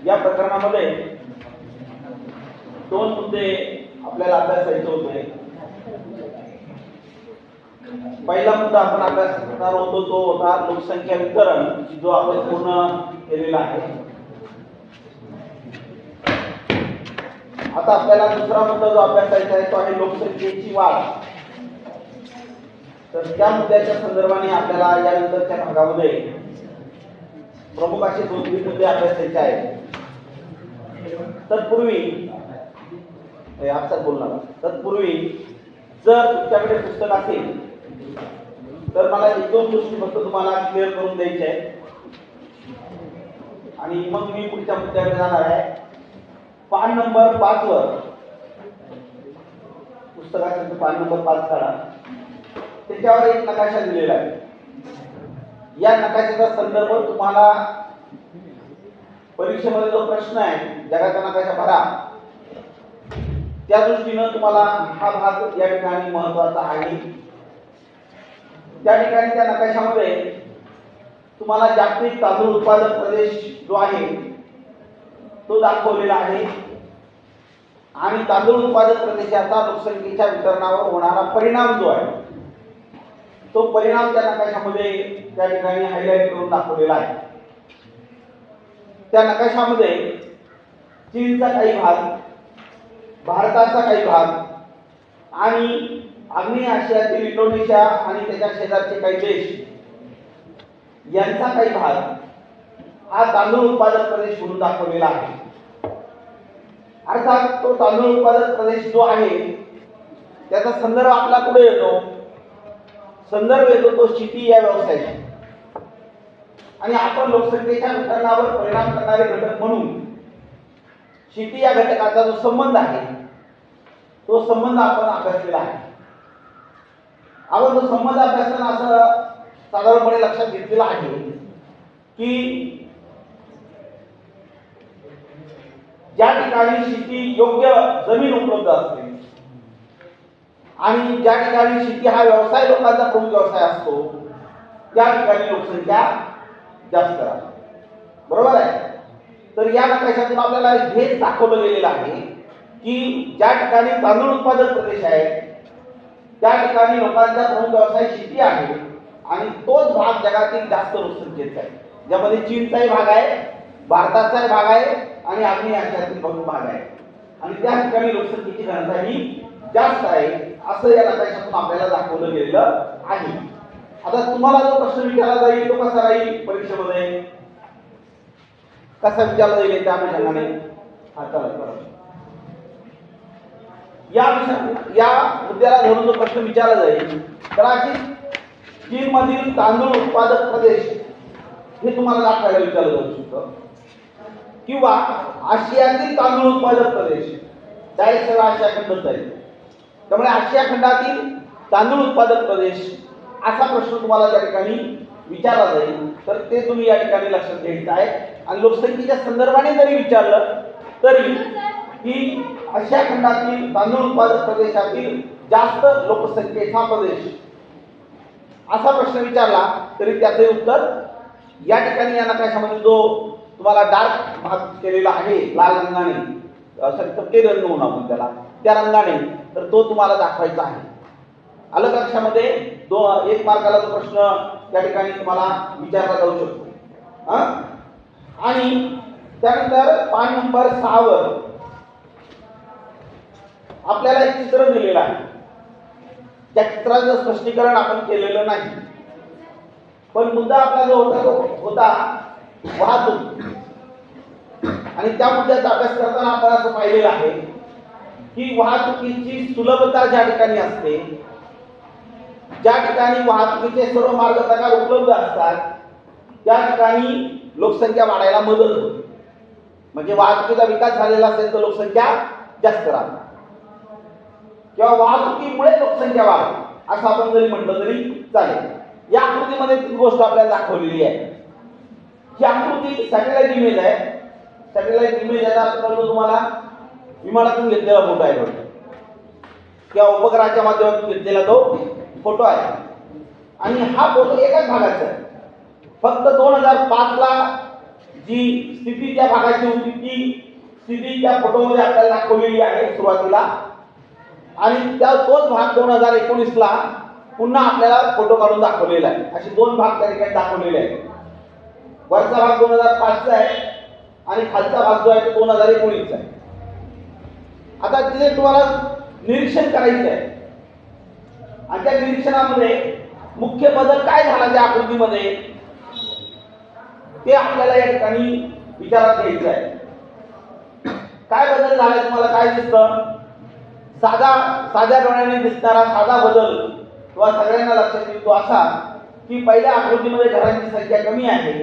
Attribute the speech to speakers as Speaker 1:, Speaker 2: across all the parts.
Speaker 1: या प्रकरणामध्ये दोन मुद्दे आपल्याला अभ्यासायचे होते. पहिला मुद्दा आपण अभ्यास करणार होतो तो होता लोकसंख्या वितरण, जो आपण पूर्ण केलेला आहे. आता आपल्याला दुसरा मुद्दा जो अभ्यासायचा आहे तो आहे लोकसंख्येची वाढ. तर त्या मुद्द्याच्या संदर्भाने आपल्याला यानंतरच्या भागामध्ये प्रमुख असे 2-3 मुद्दे अभ्यासायचे आहेत. तत्पूर्वी जर तुमच्याकडे पुस्तक असेल तर मला 1-2 गोष्टी फक्त तुम्हाला क्लिअर करून द्यायच्या आहेत आणि मग मी पुढच्या मुद्द्याकडे जाणार आहे. पान नंबर 5 वर पुस्तकाचा पान नंबर 5 काढा. त्याच्यावर एक नकाशा दिलेला आहे. या नकाशाचा संदर्भ तुम्हाला परीक्षेमध्ये जो प्रश्न आहे जगाचा नकाशा भरा, त्या दृष्टीनं तुम्हाला हा भाग या ठिकाणी महत्त्वाचा आहे. त्या ठिकाणी त्या नकाशामध्ये तुम्हाला जागतिक तांदूळ उत्पादक प्रदेश जो आहे तो दाखवलेला आहे आणि तांदूळ उत्पादक प्रदेशाचा लोकसंख्येच्या वितरणावर होणारा परिणाम जो आहे तो परिणाम त्या नकाशामध्ये त्या ठिकाणी हायलाइट करून दाखवलेला आहे. त्या नकाशामध्ये चीनचा काही भाग, भारताचा काही भाग आणि आग्नेय आशियातील इंडोनेशिया आणि त्याच्या शेजारचे काही देश यांचा काही भाग हा तांदूळ उत्पादक प्रदेश म्हणून दाखवलेला आहे. अर्थात तो तांदूळ उत्पादक प्रदेश जो आहे त्याचा संदर्भ आपला कुठे येतो? संदर्भ येतो तो शेती या व्यवसायाचा. आणि आपण लोकसंख्येच्या वितरणावर परिणाम करणारे घटक म्हणून शेती या घटकाचा जो संबंध आहे तो संबंध आपण अभ्यासलेला आहे. आपण तो संबंध अभ्यासताना असं साधारणपणे लक्षात घेतलेला आहे की ज्या ठिकाणी शेती योग्य जमीन उपलब्ध असते आणि ज्या ठिकाणी शेती हा व्यवसाय लोकांचा प्रमुख व्यवसाय असतो त्या ठिकाणी लोकसंख्या जास्त असते. बरोबर आहे. तर या नकाशातून आपल्याला हेच दाखवलं गेलेलं आहे की ज्या ठिकाणी तांदूळ उत्पादक प्रदेश आहे त्या ठिकाणी लोकांचा प्रमुख व्यवसाय शेती आहे आणि तोच भाग जगातील जास्त लोकसंख्येचा आहे, ज्यामध्ये चीनचाही भाग आहे, भारताचाही भाग आहे आणि आग्नेय आशियातील भाग आहे आणि त्या ठिकाणी लोकसंख्येची घनता ही जास्त आहे असं या नकाशातून आपल्याला दाखवलं गेलेलं आहे. आता तुम्हाला जो प्रश्न विचारला जाईल तो कसा राहील परीक्षेमध्ये, कसा विचारला जाईल त्या अनुषंगाने या मुद्द्याला धरून जो प्रश्न विचारला जाईल कदाचित चीन मधील तांदूळ उत्पादक प्रदेश हे तुम्हाला दाखवायला विचारलं जाऊ शकतं किंवा आशियातील तांदूळ उत्पादक प्रदेश डायरेक्ट सगळा आशिया खंडच जाईल. त्यामुळे आशिया खंडातील तांदूळ उत्पादक प्रदेश असा प्रश्न तुम्हाला त्या ठिकाणी विचारला जाईल. तर ते तुम्ही या ठिकाणी लक्षात घ्यायचं आहे. आणि लोकसंख्येच्या संदर्भाने जरी विचारलं तरी की आशिया खंडातील तांदूळ उत्पादक प्रदेशातील जास्त लोकसंख्येचा प्रदेश असा प्रश्न विचारला तरी त्याचे उत्तर या ठिकाणी या नकाशामध्ये जो तुम्हाला डार्क भाग केलेला आहे लाल रंगाने, तपकिरी रंग म्हणून आपण त्याला, त्या रंगाने, तर तो तुम्हाला दाखवायचा आहे. अलग कक्षामध्ये 1 मार्काला तो प्रश्न त्या ठिकाणी तुम्हाला विचारला जाऊ शकतो. आणि त्यानंतर पान नंबर 6 वर आपल्याला एक चित्र दिलेलं आहे. त्या चित्राचं स्पष्टीकरण आपण केलेलं नाही, पण मुद्दा आपला जो होता वाहतूक. आणि त्या मुद्द्याचा अभ्यास करताना आपण असं पाहिलेलं आहे की वाहतुकीची सुलभता ज्या ठिकाणी असते, ज्या ठिकाणी वाहतुकीचे सर्व मार्ग प्रकार उपलब्ध असतात त्या ठिकाणी लोकसंख्या वाढायला मदत होते. म्हणजे वाहतुकीचा विकास झालेला असेल तर लोकसंख्या जास्त राहते किंवा वाहतुकीमुळे लोकसंख्या वाढते असं आपण जरी म्हटलं तरी चालेल. या आकृतीमध्ये ती गोष्ट आपल्याला दाखवलेली आहे. ही आकृती सॅटेलाइट इमेज आहे. सॅटेलाइट इमेज याचा अर्थ तुम्हाला विमानातून घेतलेला फोटो आहे किंवा उपग्रहाच्या माध्यमातून घेतलेला तो फोटो आहे. आणि हा फोटो एकाच भागाचा आहे. फक्त 2005 ला जी स्थिती त्या भागाची होती ती स्थिती त्या फोटोमध्ये आपल्याला दाखवलेली आहे सुरुवातीला, आणि त्या तोच भाग 2019 ला पुन्हा आपल्याला फोटो काढून दाखवलेला आहे. असे दोन भाग त्या ठिकाणी दाखवलेले आहेत. वरचा भाग 2005 चा आहे आणि खालचा भाग जो आहे तो 2019 चा आहे. आता तिथे तुम्हाला निरीक्षण करायचं आहे आणि त्या निरीक्षणामध्ये मुख्य बदल काय झाला त्या आकृतीमध्ये ते आपल्याला या ठिकाणी विचारात घ्यायचं आहे. काय बदल झालाय तुम्हाला काय दिसतं? साध्या डोळ्याने दिसणारा साधा बदल किंवा सगळ्यांना लक्षात येतो असा की पहिल्या आकृतीमध्ये घरांची संख्या कमी आहे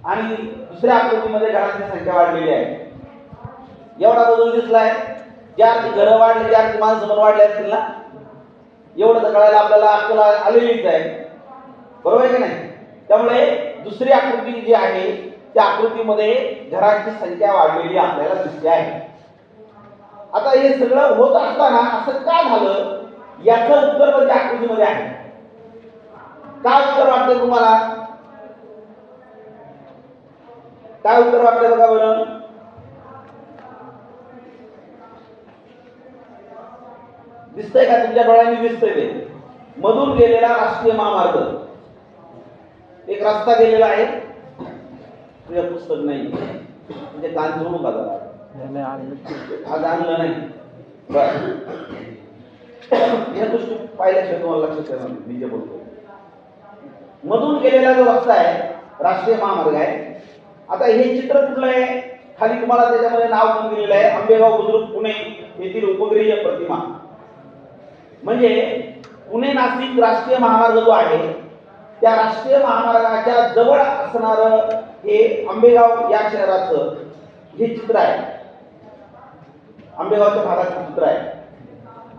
Speaker 1: आणि दुसऱ्या आकृतीमध्ये घरांची संख्या वाढलेली आहे. एवढा बदल दिसलाय. ज्या घरं वाढली त्या माणसं पण वाढले असतील ना, एवढं तर कळायला आपल्याला अक्कल आलेलीच आहे, बरोबर आहे की नाही? त्यामुळे दुसरी आकृती जी आहे त्या आकृतीमध्ये घरांची संख्या वाढलेली आपल्याला दिसते आहे. आता हे सगळं होत असताना असं का झालं याचं उत्तर म्हणजे आकृतीमध्ये आहे. काय उत्तर वाटतं तुम्हाला? काय उत्तर वाटतं बघा बरं. दिसतंय का तुमच्या डोळ्यांनी? दिसतंय ते मधून गेलेला राष्ट्रीय महामार्ग, एक रस्ता गेलेला आहे. तुझ्या पुस्तक नाही म्हणजे कान जोडू का जरा? आज आणलं नाही बरं. या गोष्टी पाहिल्याशिवाय तुम्हाला लक्षात येणार नाही. मी जे बोलतो मधून गेलेला जो रस्ता आहे राष्ट्रीय महामार्ग आहे. आता हे चित्र कुठलं आहे? खाली तुम्हाला त्याच्यामध्ये नाव पण दिलेलं आहे, आंबेगाव बुद्रुक पुणे येथील उपग्रहीय प्रतिमा. म्हणजे पुणे नाशिक राष्ट्रीय महामार्ग जो आहे त्या राष्ट्रीय महामार्गाच्या जवळ असणारं हे आंबेगाव या शहराचं हे चित्र आहे. आंबेगावच्या भागाचं चित्र आहे.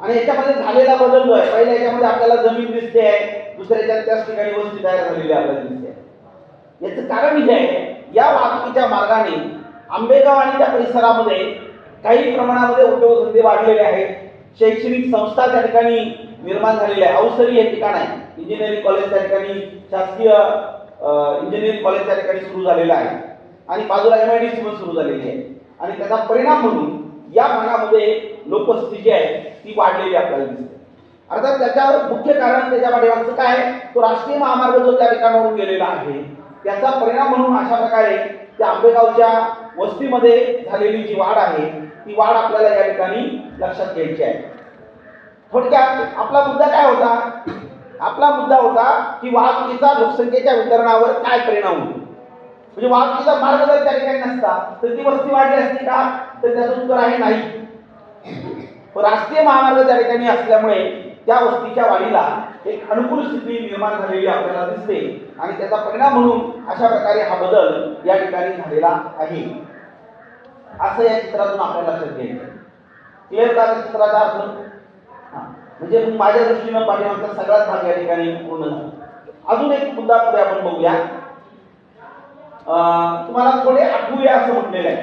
Speaker 1: आणि याच्यामध्ये झालेला बदल जो आहे, पहिल्या याच्यामध्ये आपल्याला जमीन दिसते आहे, दुसऱ्याच्या त्याच ठिकाणी वस्ती तयार झालेली आपल्याला दिसते आहे. याचं कारण हे आहे, या वाहतुकीच्या मार्गाने आंबेगाव आणि त्या परिसरामध्ये काही प्रमाणामध्ये उद्योगधंदे वाढलेले आहेत. शैक्षणिक संस्था त्या ठिकाणी निर्माण झालेल्या आहे. अवसरी हे ठिकाण आहे. इंजिनिअरिंग कॉलेज त्या ठिकाणी, शासकीय इंजिनिअरिंग कॉलेज त्या ठिकाणी सुरू झालेलं आहे आणि बाजूला MIDC पण सुरू झालेली आहे. आणि त्याचा परिणाम म्हणून या भागामध्ये लोकवस्ती जी आहे ती वाढलेली आपल्याला दिसते. अर्थात त्याच्यावर मुख्य कारण त्याच्या पाठीमागचं काय, तो राष्ट्रीय महामार्ग जो त्या ठिकाणावरून गेलेला आहे त्याचा परिणाम म्हणून अशा प्रकारे त्या आंबेगावच्या वस्तीमध्ये झालेली जी वाढ आहे ती वाढ आपल्याला या ठिकाणी लक्षात घ्यायची आहे. थोडक्यात आपला मुद्दा काय होता? आपला मुद्दा होता की वाहतुकीचा लोकसंख्येच्या वितरणावर काय परिणाम होतो. म्हणजे वाहतुकीचा मार्ग जर त्या ठिकाणी नसता तर ती वस्ती वाढली असती का? तर त्याचं उत्तर आहे नाही. राष्ट्रीय महामार्ग त्या ठिकाणी असल्यामुळे त्या वस्तीच्या वाढीला एक अनुकूल स्थिती निर्माण झालेली आपल्याला दिसते आणि त्याचा परिणाम म्हणून अशा प्रकारे हा बदल या ठिकाणी झालेला आहे. असं या चित्रातून आपल्याला लक्षात घ्यायचं. क्लिअर का चित्राचा अर्थ? म्हणजे माझ्या दृष्टीनं पाठीमागचा सगळाच भाग या ठिकाणी पूर्ण झाला. अजून एक मुद्दा पुढे आपण बघूया. तुम्हाला थोडे आठवूया असं म्हटलेलं आहे.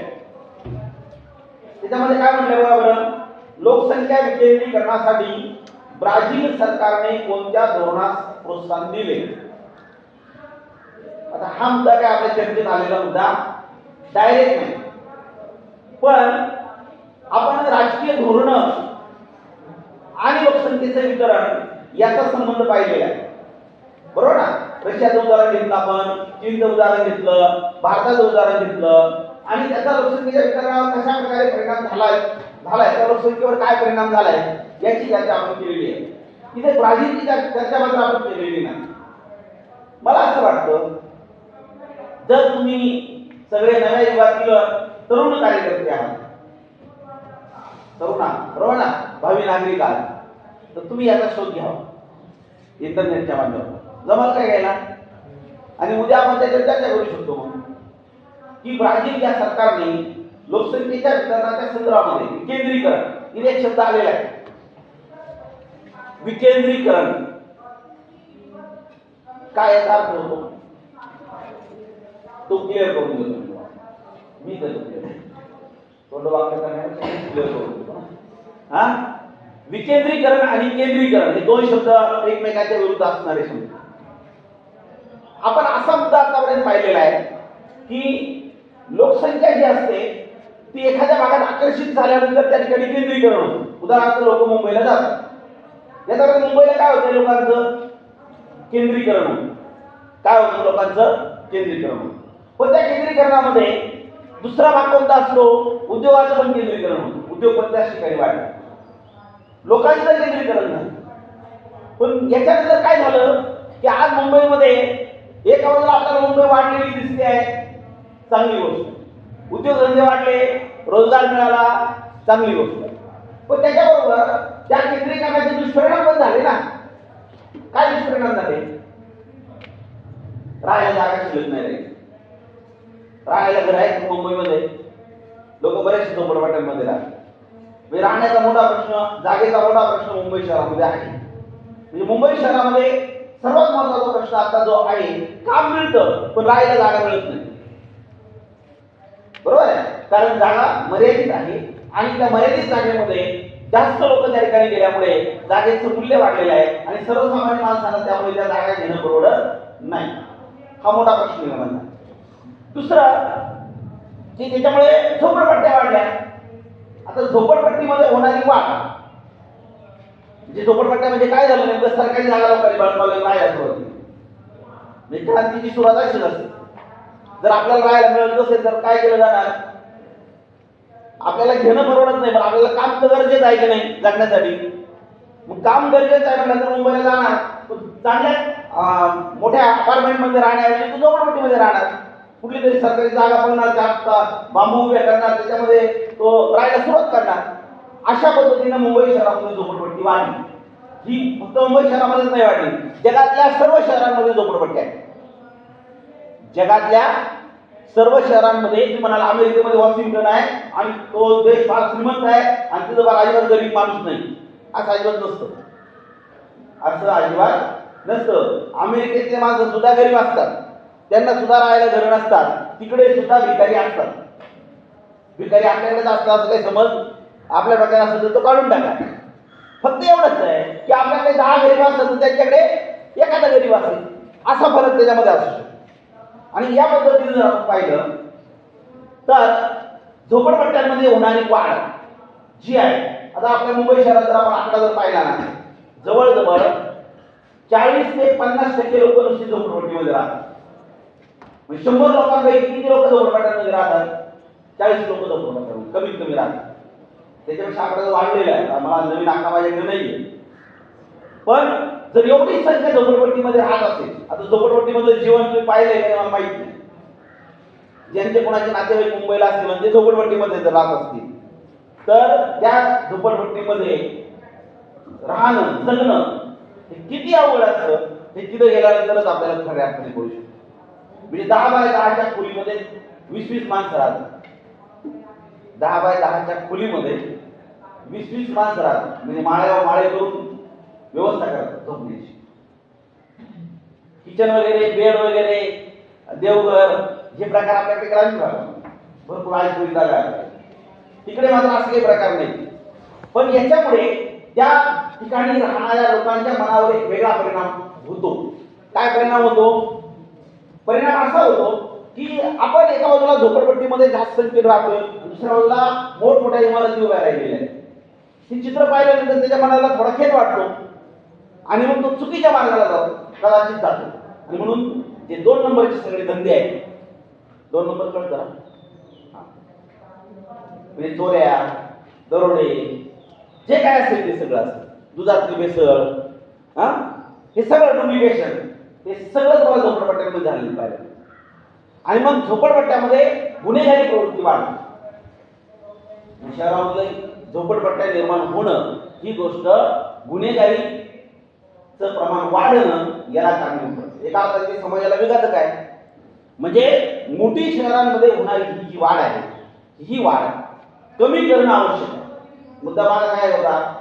Speaker 1: त्याच्यामध्ये काय म्हटलं बघा बरं. लोकसंख्या विकेंद्रीकरणासाठी ब्राझील सरकारने कोणत्या धोरणास प्रोत्साहन दिले? आता हा मुद्दा काय आपल्या चर्चेत आलेला मुद्दा डायरेक्ट नाही, पण आपण राजकीय धोरण आणि लोकसंख्येचे वितरण याचा संबंध पाहिलेला आहे, बरोबर ना? रशियाचं उदाहरण घेतलं आपण, चीनचं उदाहरण घेतलं, भारताचं उदाहरण घेतलं आणि त्याचा लोकसंख्येच्या वितरणावर कशा प्रकारे परिणाम झालाय त्या लोकसंख्येवर काय परिणाम झालाय याची चर्चा आपण केलेली आहे. इथे ब्राझीलची चर्चा मात्र आपण केलेली नाही. मला असं वाटतं जर तुम्ही सगळे नव्या युगातील तरुण कार्यकर्ते आहात, तरुणा बरोबर ना, भावी नागरिक आहात, तर तुम्ही याचा शोध घ्यावा इंटरनेटच्या माध्यमातून. जमाल काय घ्यायला? आणि उद्या आपण त्याच्यावर चर्चा करू शकतो मग की ब्राझील या सरकारने लोकसंख्येच्या वितरणाच्या संदर्भामध्ये विकेंद्रीकरण, इथे एक शब्द आलेला आहे, विकेंद्रीकरण. काय याचा अर्थ होतो तो क्लिअर करून देतो मी. तोंड वाक्य करण्यापेक्षा क्लिअर करून देतो. हा, विकेंद्रीकरण आणि केंद्रीकरण हे दोन शब्द एकमेकांच्या विरुद्ध असणारे शब्द. आपण असा मुद्दा आतापर्यंत पाहिलेला आहे की लोकसंख्या जी असते ती एखाद्या भागात आकर्षित झाल्यानंतर त्या ठिकाणी केंद्रीकरण होतं. उदाहरणार्थ लोक मुंबईला जातात, याचा अर्थ मुंबईला काय होतं, लोकांचं केंद्रीकरण होतं. काय होतं, लोकांचं केंद्रीकरण होतं. पण त्या केंद्रीकरणामध्ये दुसरा भाग कोणता असतो, उद्योगाचं पण केंद्रीकरण होतं. उद्योग पण त्याच ठिकाणी वाढले, लोकांचं केंद्रीकरण झालं. पण याच्यानंतर काय झालं की आज मुंबईमध्ये एका बाजूला आपल्याला मुंबई वाढलेली दिसते आहे, चांगली गोष्ट. उद्योगधंदे वाढले, रोजगार मिळाला, चांगली गोष्ट. पण त्याच्याबरोबर त्या केंद्रीकरणाचे दुष्परिणाम पण झाले ना. काय दुष्परिणाम झाले, राहायला जागा शिल्लक नाही राहिली. राहायला घर आहेत मुंबईमध्ये, लोक बरेचसे झोपडपट्ट्यांमध्ये राहतात. म्हणजे राहण्याचा मोठा प्रश्न, जागेचा मोठा प्रश्न मुंबई शहरामध्ये आहे. म्हणजे मुंबई शहरामध्ये सर्वात महत्वाचा प्रश्न आता जो आहे, काम मिळतं पण राहायला जागा मिळत नाही. बरोबर आहे, कारण जागा मर्यादित आहे आणि त्या मर्यादित जागेमध्ये जास्त लोक त्या ठिकाणी गेल्यामुळे जागेचं मूल्य वाढलेलं आहे आणि सर्वसामान्य माणसांना त्यामुळे त्या जागा घेणं परवडत नाही. हा मोठा प्रश्न निर्माण झाला. दुसरं की त्याच्यामुळे झोपडपट्ट्या वाढल्या. आता झोपडपट्टीमध्ये होणारी वाढ, म्हणजे झोपडपट्ट्या म्हणजे काय झालं, नेमकं सरकारी जागा लोकांनी बनवल्या नाही असं. म्हणजे क्रांतीची सुरुवात अशीच असते. जर आपल्याला राहायला मिळत नसेल तर काय केलं जाणार, आपल्याला घेणं परवडत नाही, पण आपल्याला काम तर गरजेचं आहे की नाही जगण्यासाठी. मग काम गरजेचं आहे म्हटल्यानंतर मुंबईला जाणार, चांगल्या मोठ्या अपार्टमेंट मध्ये राहण्याऐवजी तू झोपडपट्टीमध्ये राहणार. कुठली तरी सरकारी जागा बघणार, त्यात बांबू उभ्या करणार, त्याच्यामध्ये तो राहायला सुरुवात करणार. अशा पद्धतीने मुंबई शहरामध्ये झोपडपट्टी वाढली. ही फक्त मुंबई शहरामध्येच नाही वाढली, जगातल्या सर्व शहरांमध्ये झोपडपट्ट्या आहेत. जगातल्या सर्व शहरांमध्ये तुम्ही म्हणाल अमेरिकेमध्ये वॉशिंग्टन आहे आणि तो देश फार श्रीमंत आहे आणि तिथं फार अजिबात गरीब माणूस नाही, असं अजिबात नसतं. असं अजिबात नसतं. अमेरिकेतले माणसं सुद्धा गरीब असतात, त्यांना सुद्धा राहायला घर नसतात, तिकडे सुद्धा भिकारी असतात. भिकारी आपल्याकडेच असतात असं काही समज आपल्या डोक्यात असेल तर तो काढून टाका. फक्त एवढंच आहे की आपल्याकडे 10 गरीब असतात तर त्यांच्याकडे एखादा गरीब असेल, असा फरक त्याच्यामध्ये असू शकतो. आणि या पद्धतीने जर आपण पाहिलं तर झोपडपट्ट्यांमध्ये होणारी वाढ जी आहे, आता आपल्या मुंबई शहरात जर आपण आकडा जर पाहिला ना, जवळजवळ 40 ते 50% लोक नुसती झोपडपट्टीमध्ये राहतात. म्हणजे 100 लोकांपैकी किती लोक झोपडपट्ट्यांमध्ये राहतात, 40 लोक झोपडपट्ट्यांमध्ये कमीत कमी राहतात. त्याच्यापेक्षा आकडा जर वाढलेला आहे, मला नवीन आकडा माझ्याकडे नाहीये. पण जर एवढी संख्या झोपडपट्टीमध्ये राहत असेल, आता झोपडपट्टीमध्ये जीवन तुम्ही पाहिलंय का मला माहित नाही. ज्यांचे कोणाचे नातेवाईक मुंबईला असतील म्हणजे झोपडपट्टीमध्ये जर राहत असतील तर त्या झोपडपट्टीमध्ये राहणं, जगणं हे किती अवघड असतं हे तिथे गेल्यानंतरच आपल्याला खऱ्या अर्थाने कळू शकतो. म्हणजे 10 बाय 10च्या खोलीमध्ये 20-20 माणसं राहतात. 10 बाय 10च्या खोलीमध्ये 20-20 माणसं राहतात. म्हणजे माळ्यावर माळे करून व्यवस्था करतात झोपण्याची. किचन वगैरे, बेड वगैरे, देवघर हे प्रकार आपल्याकडे ग्रामीण भागात भरपूर आयसोयी जागा आहेत. तिकडे मात्र असे काही प्रकार नाही. पण याच्यामुळे त्या ठिकाणी राहणाऱ्या लोकांच्या मनावर एक वेगळा परिणाम होतो. काय परिणाम होतो? परिणाम असा होतो की आपण एका बाजूला झोपडपट्टीमध्ये जास्त संख्येने राहतोय, दुसऱ्या बाजूला मोठमोठ्या इमारती उभ्या राहिलेल्या आहेत. हे चित्र पाहिल्यानंतर त्याच्या मनाला थोडा खेद वाटतो आणि मग तो चुकीच्या मार्गाला जातो, कदाचित जातो. आणि म्हणून जे 2 नंबरचे सगळे धंदे आहेत, 2 नंबर कळतं ना, म्हणजे चोऱ्या, दरोडे, जे काय असेल ते सगळं असतं, दुधातली भेसळ, हे सगळं डुप्लिकेशन, हे सगळं तुम्हाला झोपडपट्ट्यामध्ये झालेलं पाहिजे. आणि मग झोपडपट्ट्यामध्ये गुन्हेगारी प्रवृत्ती वाढते. शहरामध्ये झोपडपट्ट्या निर्माण होणं ही गोष्ट गुन्हेगारीचं प्रमाण वाढणं याला कारणीभूत ठरते. एका अर्थाने समाजाला विघातक आहे. म्हणजे मोठी शहरांमध्ये होणारी ही जी वाढ आहे, ही वाढ कमी करणं आवश्यक आहे. मुद्दा माझा काय होता,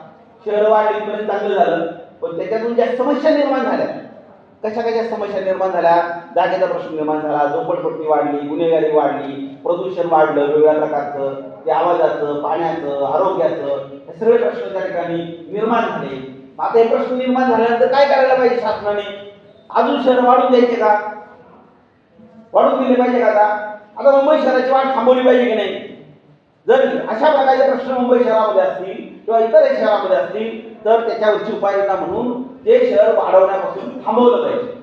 Speaker 1: शहर वाढली पर्यंत चांगलं झालं, पण त्याच्यातून ज्या समस्या निर्माण झाल्या, कशा कशा समस्या निर्माण झाल्या, जागेचा प्रश्न निर्माण झाला, झोपडपट्टी वाढली, गुन्हेगारी वाढली, प्रदूषण वाढलं वेगवेगळ्या प्रकारचं, ते आवाजाचं, पाण्याचं, आरोग्याचं, हे सगळे प्रश्न त्या ठिकाणी निर्माण झाले. आता हे प्रश्न निर्माण झाल्यानंतर काय करायला पाहिजे शासनाने? अजून शहर वाढून द्यायचे का? वाढून दिले पाहिजे का? आता आता मुंबई शहराची वाढ थांबवली पाहिजे की नाही? जर अशा प्रकारचे प्रश्न मुंबई शहरामध्ये असतील किंवा इतर शहरामध्ये असतील तर त्याच्यावरची उपाययोजना म्हणून ते शहर वाढवण्यापासून थांबवलं पाहिजे.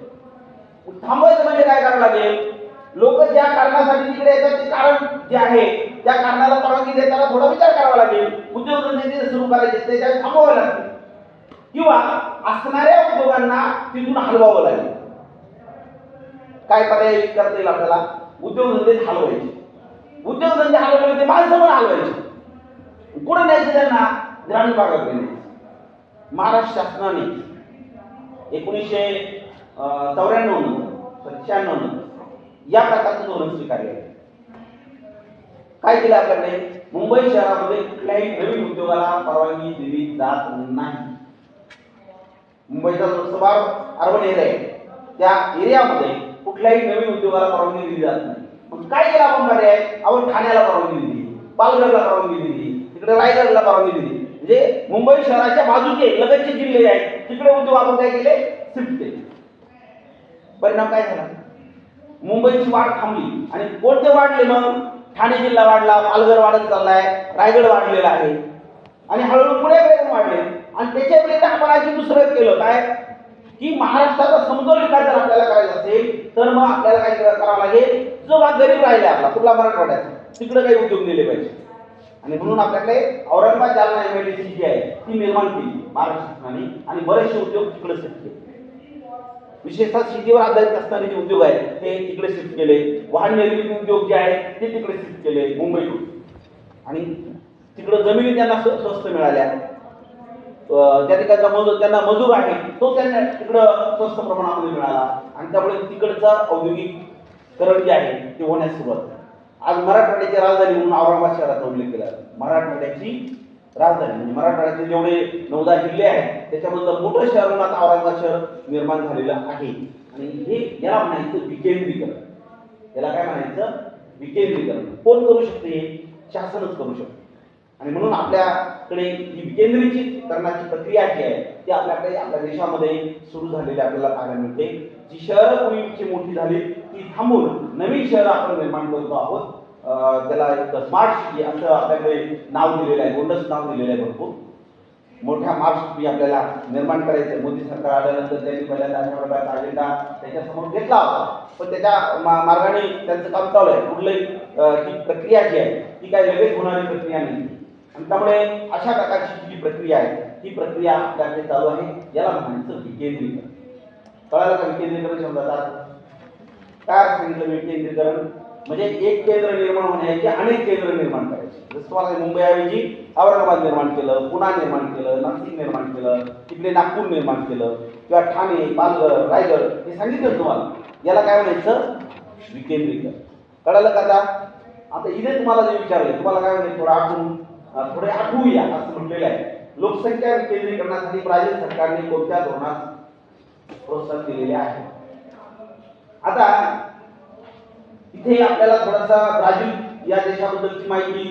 Speaker 1: थांबवायचं म्हणजे काय करावं लागेल? लोक ज्या कारणासाठी तिकडे येतात ते कारण जे आहे त्या कारणाला परवानगी देताना थोडा विचार करावा लागेल. उद्योगधंदे सुरू करायचे ते थांबवावे लागतील किंवा असणाऱ्या उद्योगांना तिथून हलवावं लागेल. काय पर्याय करता येईल आपल्याला? उद्योगधंदे हलवायचे. उद्योगधंदे हलवले ते माणसं पण हलवायचे. कुठं न्यायचं त्यांना? ग्रामीण भागात न्यायचं. महाराष्ट्र शासनाने 1994-96 या प्रकारचं धोरण स्वीकारले आहे. काय केलं आपल्याकडे? मुंबई शहरामध्ये कुठल्याही नवीन उद्योगाला परवानगी दिली जात नाही. मुंबईचा जो सभार अर्बन एरिया आहे त्या एरियामध्ये कुठल्याही नवीन उद्योगाला परवानगी दिली जात नाही. मग काय केलं आपण पर्याय? आपण ठाण्याला परवानगी दिली, पालघरला परवानगी दिली, तिकडे रायगडला परवानगी दिली. म्हणजे मुंबई शहराच्या बाजूचे लगतचे जिल्हे आहेत तिकडे उद्योग आपण काय केले? शिफ्ट केले. परिणाम काय झाला? मुंबईची वाढ थांबली. आणि कोणते वाढले मग? ठाणे जिल्हा वाढला, पालघर वाढत चाललाय, रायगड वाढलेला आहे आणि हळूहळू पुढे वाढले. आणि त्याच्या वेळेला आपण आधी दुसरं केलं काय की महाराष्ट्राचा समतोल विकास जर आपल्याला करायचा असेल तर मग आपल्याला काय करावं लागेल? जो भाग गरीब राहिला आपला कुठला मराठवाड्याचा तिकडे काही उद्योग नेले पाहिजे. आणि म्हणून आपल्याकडे औरंगाबाद जालना MIDC जी आहे ती निर्माण केली महाराष्ट्र शासनाने आणि बरेचसे उद्योग तिकडे शिफ्ट केले. विशेषतः शेतीवर आधारित असणारे जे उद्योग आहेत ते तिकडे शिफ्ट केले. वाहन निर्मिती उद्योग जे आहेत ते तिकडे शिफ्ट केले मुंबईतून. आणि तिकडे जमिनी त्यांना स्वस्त मिळाल्या. त्या ठिकाणचा त्यांना मजूर आहे तो त्यांना तिकडं स्वस्त प्रमाणामध्ये मिळाला आणि त्यामुळे तिकडचं औद्योगिकरण जे आहे ते होण्यास सुरुवात झाली. आज मराठवाड्याची राजधानी म्हणून औरंगाबाद शहराचा उल्लेख केला. मराठवाड्याची राजधानी म्हणजे मराठवाड्याचे जेवढे 9-10 जिल्हे आहेत त्याच्यामधलं मोठं शहर म्हणून आता औरंगाबाद शहर निर्माण झालेलं आहे. आणि हे याला म्हणायचं विकेंद्रीकरण. याला काय म्हणायचं? विकेंद्रीकरण. कोण करू शकते? शासनच करू शकते. आणि म्हणून आपल्याकडे ही विकेंद्रीकरणाची प्रक्रिया जी आहे ती आपल्याकडे आपल्या देशामध्ये सुरू झालेली आपल्याला पाहायला मिळते. जी शहरं पूर्वीची मोठी झाली ती थांबून नवीन शहरं आपण निर्माण करतो आहोत. त्याला एक स्मार्ट सिटी असं आपल्याकडे नाव दिलेलं आहे, गोंडस नाव दिलेलं आहे. भरपूर मोठ्या स्मार्ट सिटी आपल्याला निर्माण करायचं. मोदी सरकार आल्यानंतर त्यांनी पहिल्यांदा अशा प्रकारचा अजेंडा त्याच्यासमोर घेतला होता. पण त्याच्या मार्गाने त्यांचं काम चालू आहे. कुठलीही ती प्रक्रिया जी आहे ती काही लगेच होणारी प्रक्रिया नाही. आणि त्यामुळे अशा प्रकारची जी प्रक्रिया आहे ती प्रक्रिया आपल्याकडे चालू आहे. याला म्हणायचं विकेंद्रीकरण. कळालं का? विकेंद्रीकरण शब्दाचा काय सांगितलं? विकेंद्रीकरण म्हणजे एक केंद्र निर्माण होण्याची अनेक केंद्र निर्माण करायचे. जसं तुम्हाला मुंबईऐवजी औरंगाबाद निर्माण केलं, पुणे निर्माण केलं, नाशिक निर्माण केलं, तिकडे नागपूर निर्माण केलं किंवा ठाणे, पालघर, रायगड हे सांगितलं तुम्हाला. याला काय म्हणायचं? विकेंद्रीकरण. कळालं का? आता इथे तुम्हाला जे विचारले तुम्हाला काय म्हणायचं? थोडे आठवूया असं म्हटलेलं आहे. लोकसंख्या विकेंद्रीकरणासाठी ब्राझील सरकारने कोणत्या धोरणास प्रोत्साहन दिलेले आहे? आता इथे आपल्याला थोडासा ब्राझील या देशाबद्दलची माहिती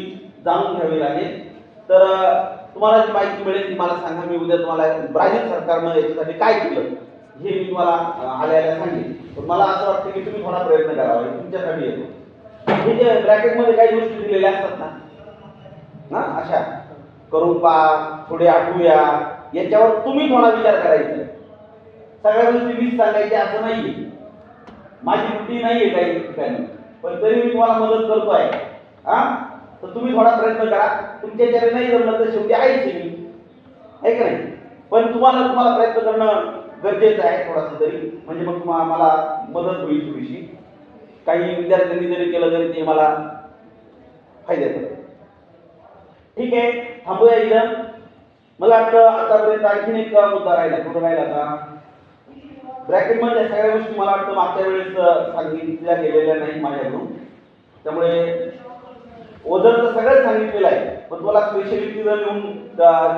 Speaker 1: जाणून घ्यावी लागेल. तर तुम्हाला जी माहिती मिळेल ती मला सांगा. मी उद्या तुम्हाला ब्राझील सरकारनं याच्यासाठी काय केलं हे मी तुम्हाला आल्याला सांगेन. पण मला असं वाटतं की तुम्ही थोडा प्रयत्न करावा. तुमच्यासाठी येतो. हे जे ब्रॅकेटमध्ये काही गोष्टी दिलेल्या असतात ना अशा करून पहा, थोडे आठवूया, याच्यावर तुम्ही थोडा विचार करायचा. सगळ्या गोष्टी मीच सांगायच्या असं नाहीये. माझी बुद्धी नाहीये काही ठिकाणी, पण तरी मी तुम्हाला मदत करतोय. तर तुम्ही थोडा प्रयत्न करा. तुमच्याच्याने नाही जमलं तर शेवटी आहेच मी, आहे का नाही? पण तुम्हाला प्रयत्न करणं गरजेचं आहे थोडासा तरी. म्हणजे मग मला मदत होईल थोडीशी. काही विद्यार्थ्यांनी जरी केलं तरी ते मला फायद्याचं आहे. ठीक आहे, थांबूया इथं. मला वाटतं आतापर्यंत आणखीन एक मुद्दा राहिला. कुठं राहिला का? ब्रॅकेटमध्ये सगळ्या गोष्टी मला वाटतं मागच्या वेळेस सांगितल्या गेलेल्या नाही माझ्याकडून. त्यामुळे ओझरचं सगळंच सांगितलेलं आहे. पण तुम्हाला स्पेशलिटी जर लिहून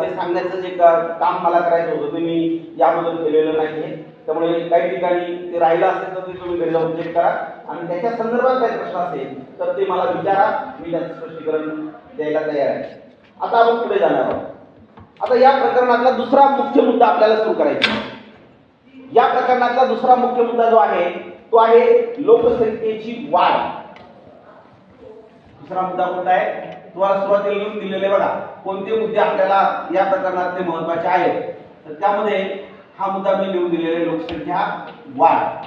Speaker 1: ते सांगण्याचं जे काम मला करायचं होतं ते मी याबद्दल केलेलं नाही आहे. त्यामुळे काही ठिकाणी ते राहिलं असेल तर ते तुम्ही घरी जाऊन चेक करा आणि त्याच्या संदर्भात काही प्रश्न असेल तर ते मला विचारा. मी त्याचं स्पष्टीकरण द्यायला तयार आहे. आता आपण पुढे जाणार आहोत. आता या प्रकरणातला दुसरा मुख्य मुद्दा आपल्याला सुरू करायचा आहे. या प्रकरणातला दुसरा मुख्य मुद्दा जो आहे तो आहे लोकसंख्येची वाढ. दुसरा मुद्दा कोणता आहे? तुम्हाला सुरुवातीला लिहून दिलेले बघा कोणते मुद्दे आपल्याला या प्रकरणातले महत्त्वाचे आहेत. तर त्यामध्ये हा मुद्दा मी लिहून दिलेला लोकसंख्या वाढ.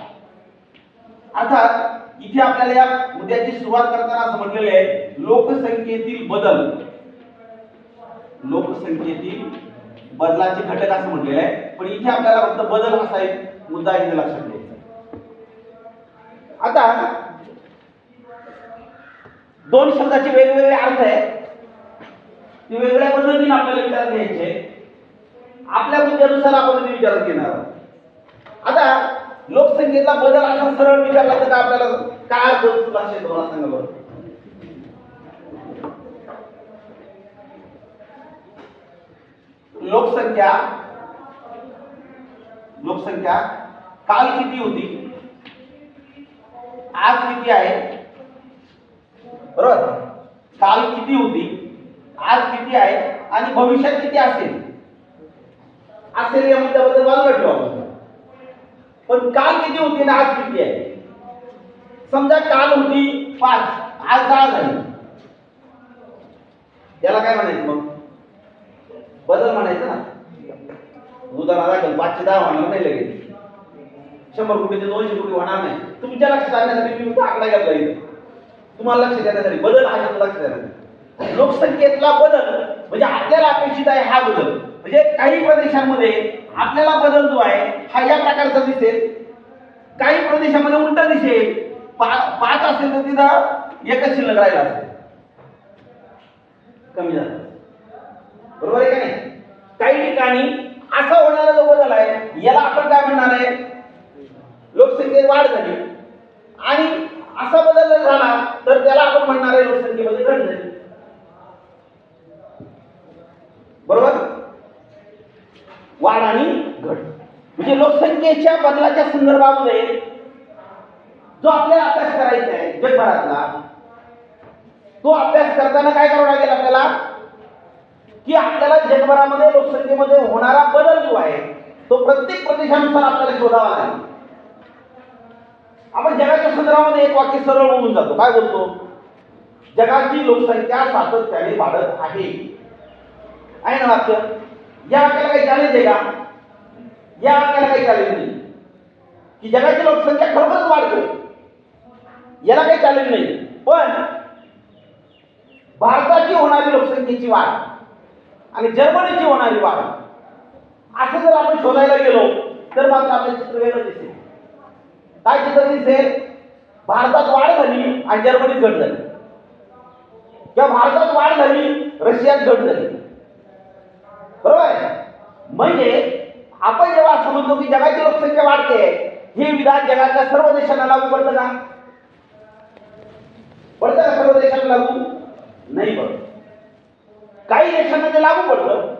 Speaker 1: अर्थात इथे आपल्याला या मुद्द्याची सुरुवात करताना असं म्हटलेले आहे लोकसंख्येतील बदल. लोकसंख्येतील बदलाचे घटक असं म्हटलेलं आहे, पण इथे आपल्याला फक्त बदल असा एक मुद्दा इथे लक्षात घ्यायचा. आता दोन शब्दाचे वेगवेगळे अर्थ आहेत, ते वेगळ्या पद्धतीने आपल्याला विचारात घ्यायचे. आपल्या मुद्द्यानुसार आपण ते विचारात घेणार आहोत. आता लोकसंख्येचा बदल असा सरळ विचारला तर आपल्याला काय अर्थ लक्षात येतो मला सांगा बरं. लोकसंख्या लोकसंख्या काल किती होती, आज किती आहे, बरोबर. काल किती होती, आज किती आहे आणि भविष्यात किती असेल असेल या मुद्द्याबद्दल बाजूला ठेवू आपण. पण काल किती होती आणि आज किती आहे. समजा काल होती 5, आज 10 झाली, याला काय म्हणायचं मग? बदल म्हणायचं ना. उदाहरणार्थ 5 चे 10 होणार नाही लगेच, 100 कोटीचे 200 कोटी होणार नाही. तुमच्या लक्षात आणण्यासाठी मी आकडा घेतला इथे, तुम्हाला लक्षात येण्यासाठी बदल हा शब्द लक्षात येण्यासाठी. लोकसंख्येतला बदल म्हणजे आपल्याला अपेक्षित आहे हा बदल. म्हणजे काही प्रदेशांमध्ये आपल्याला बदल जो आहे हा या प्रकारचा दिसेल, काही प्रदेशामध्ये उलट दिसेल. 5 असेल तर तिथं एकच शिल्लक राहिला असेल, कमी झालं, बरोबर आहे का नाही. काही ठिकाणी असा होणारा जो बदल आहे याला आपण काय म्हणणार आहे? लोकसंख्येत वाढ झाली. आणि असा बदल जर झाला तर त्याला आपण म्हणणार आहे लोकसंख्येमध्ये घट झाली, बरोबर. वाढ आणि घट म्हणजे लोकसंख्येच्या बदलाच्या संदर्भामध्ये जो आपल्याला अभ्यास करायचा आहे जगभरातला, तो अभ्यास करताना काय करावं लागेल आपल्याला की आपल्याला जगभरामध्ये लोकसंख्येमध्ये होणारा बदल जो आहे तो प्रत्येक प्रदेशानुसार आपल्याला शोधावा लागेल. आपण जगाच्या संदर्भामध्ये एक वाक्य सरळ बोलून जातो. काय बोलतो? जगाची लोकसंख्या सातत्याने वाढत आहे ना वाक्य. या वाक्याला काही चॅलेंज आहे का? या वाक्याला काही चॅलेंज नाही की जगाची लोकसंख्या खरोखरच वाढते, याला काही चॅलेंज नाही. पण भारताची होणारी लोकसंख्येची वाढ आणि जर्मनीची होणारी वाढ असं जर आपण शोधायला गेलो तर मात्र आपल्याला चित्र वेगळं दिसेल. काय चित्र दिसेल? भारतात वाढ झाली आणि जर्मनीत घट झाली, किंवा भारतात वाढ झाली रशियात घट झाली, बरोबर आहे. म्हणजे आपण जेव्हा असं म्हणतो की जगाची लोकसंख्या वाढते, हे विधान जगातल्या सर्व देशांना लागू पडतं का? पडतं का सर्व देशांना लागू? नाही पडत. काही देशांना ते लागू पडतं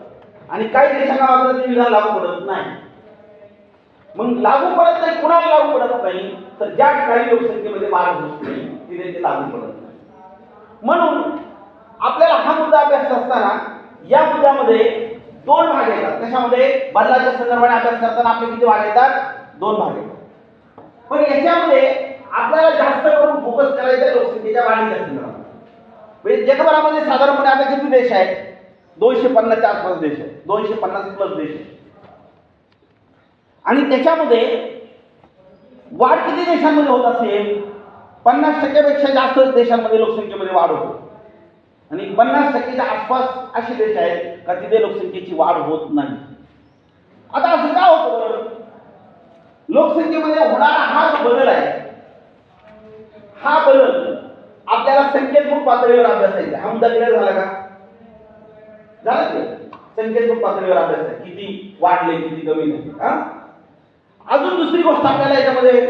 Speaker 1: आणि काही देशांना मात्र ते विधान लागू पडत नाही. मग लागू पडत नाही, कुणाला लागू पडत नाही? तर ज्या ठिकाणी लोकसंख्येमध्ये वाढ होत नाही तिथे ते लागू पडत नाही. म्हणून आपल्याला हा मुद्दा अभ्यास असताना या मुद्द्यामध्ये 2 भाग येतात. कशामध्ये? बदलाच्या संदर्भाने अभ्यास करताना आपले किती भाग येतात? 2 भाग येतात. पण याच्यामध्ये आपल्याला जास्त करून फोकस करायचा लोकसंख्येच्या वाढीच्या संदर्भात. म्हणजे जगभरामध्ये साधारणपणे आता किती देश आहेत? 250च्या आसपास देश आहेत, 250 प्लस देश आहेत. आणि त्याच्यामध्ये वाढ किती देशांमध्ये होत असेल? 50% पेक्षा जास्त देशांमध्ये लोकसंख्येमध्ये वाढ होते. आणि 50%च्या आसपास असे देश आहेत का तिथे लोकसंख्येची वाढ होत नाही. आता असं का होतं? लोकसंख्येमध्ये होणारा हा जो बदल आहे, हा बदल आपल्याला संख्यात्मक पातळीवर अभ्यासायचा. हा मुद्दा क्लिअर झाला का? झाला की संख्यात्मक पातळीवर अभ्यास आहे, किती वाढले किती कमी झाले. अजून दुसरी गोष्ट आपल्याला याच्यामध्ये